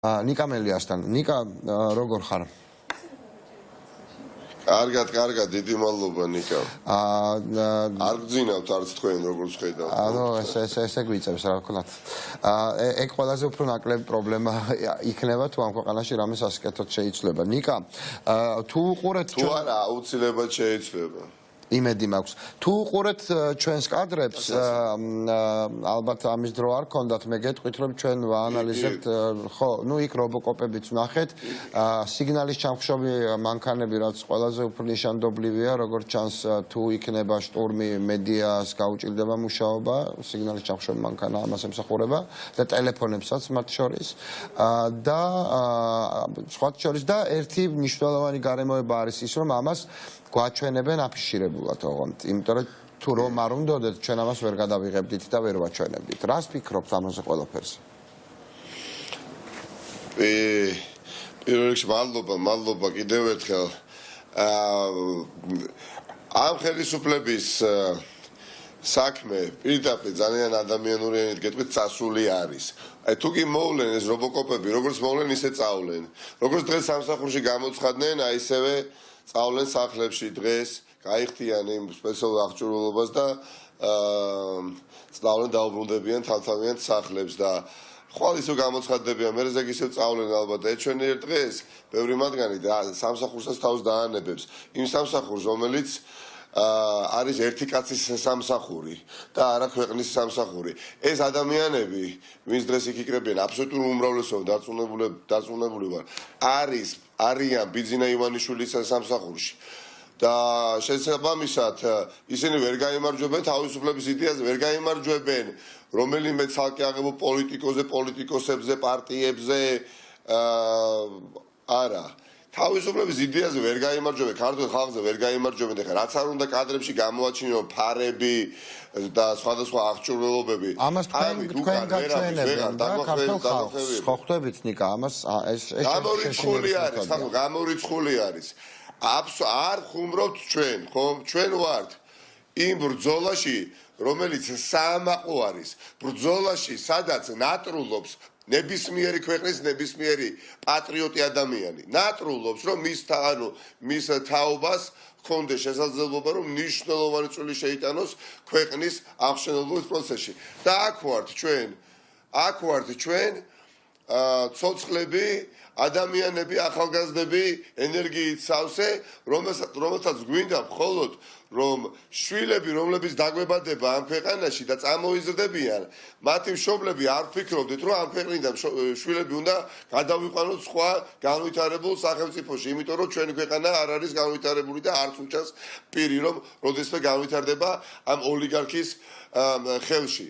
ნიკა მელიასთან. ნიკა, როგორ ხარ? კარგად, დიდი მადლობა ნიკა. არ გძინავთ არც თქვენ როგორც ხედავთ. ესე გვიწევს რა ვქნათ. ეგ ყველაზე უფრო ნაკლები პრობლემა იქნება თუ ამ ქვეყანაში რამე სასიკეთოდ შეიძლება. ნიკა, თუ უყურეთ თუ არა, აუცილებლად შეიძლება. იმედი მაქვს. თუ უყურეთ ჩვენს კადრებს, ალბათ ამის დრო არ ქონდათ, მე გეტყვით რომ ჩვენ ვაანალიზებთ, ხო, ნუ იქ რობოკოპებიც ვნახეთ, სიგნალის ჩამხშობი მანქანები რაც ყველაზე უფრო ნიშანდობლივია, როგორც ჩანს თუ იქნება შტურმი მედიას გაუჭირდება მუშაობა, სიგნალის ჩამხშობი მანქანა ამას ემსახურება და ტელეფონებსაც მათ შორის და სხვა შორის და ერთი მნიშვნელოვანი გარემოება არის ის რომ ამას გვაჩვენებენ აფიშირებულად ოღონდ, იმიტომ რომ თუ რომ არ უნდოდეთ, ჩვენ ამას ვერ გადავიღებდით და ვერ ვაჩვენებდით. რას ფიქრობთ ამაზე ყველაფერზე? პირველ რიგში მადლობა კიდევ ერთხელ. ამ ხელისუფლების საქმე პირდაპირ ძალიან ადამიანური ენით გეტყვით წასული არის. თუ კი მოვლენ ეს რობოკოპები, როგორც მოვლენ ისე წავლენ. როგორც დღეს სამსახურში გამოცხადდნენ, ისევე წავლენ სახლებში დღეს, გაიხდიან იმ სპეციალურ აღჭურვილობას და წავლენ დაუბრუნდებიან თავთავიანთ სახლებს და ხვალ ისევ გამოცხადდებიან, მე ზეგ ისევ წავლენ ალბათ ეჩვენიერ დღეს, ბევრი მათგანი სამსახურსაც თავს დაანებებს. იმ სამსახურს, რომელიც არის ერთი კაცის სამსახური და არა ქვეყნის სამსახური. ეს ადამიანები, ვინც დღეს იქ იქრებიან, აბსოლუტურ უმრავლესობა დარწმუნებული ვარ, არიან ბიძინა ივანიშვილის სამსახურში. და შესაბამისად, ისინი ვერ გაიმარჯვებენ თავისუფლების იდეაზე, ვერ გაიმარჯვებენ რომელიმე ცალკე აღებულ პოლიტიკოსებზე, პარტიებზე, არა. თავისუფლების იდეაზე ვერ გაიმარჯვებენ, ქართულ ხალხზე ვერ გაიმარჯვებენ, ეხლა რაც არ უნდა კადრებში გამოაჩინონ ფარები და სხვადასხვა აღჭურვილობები. ამას თქვენ გაჩვენებენ და ქართულ ხალხს. ხო ხვდებით ნიკა, ამას ეს გამორიცხული არის. არ ხუმრობთ ჩვენ, ხო? ჩვენ ვართ იმ ბრძოლაში, რომელიც საამაყო არის. ბრძოლაში, სადაც ნატრულობს ნებისმიერი ქვეყნის ნებისმიერი პატრიოტი ადამიანი. ნატრულობს, რომ მის თაობას ჰქონდეს შესაძლებლობა, რომ მნიშვნელოვანი წვლილი შეიტანოს ქვეყნის აღმშენებლობის პროცესში. და აქ ვართ ჩვენ, ცოცხლები, ადამიანები, ახალგაზრდები, ენერგიით სავსე, რომელთაც გვინდა მხოლოდ რომ შვილები, რომლებიც დაგვებადება ამ ქვეყანაში და წამოიზრდებიან, მათი მშობლები არ ფიქრობდით, რომ ამ ქვეყნიდან შვილები უნდა გადავიყვანოთ სხვა განვითარებულ სახელმწიფოში, იმიტომ რომ ჩვენი ქვეყანა არ არის განვითარებული და არც უჩანს პირი, რომ როდესმე განვითარდება ამ ოლიგარქის ხელში.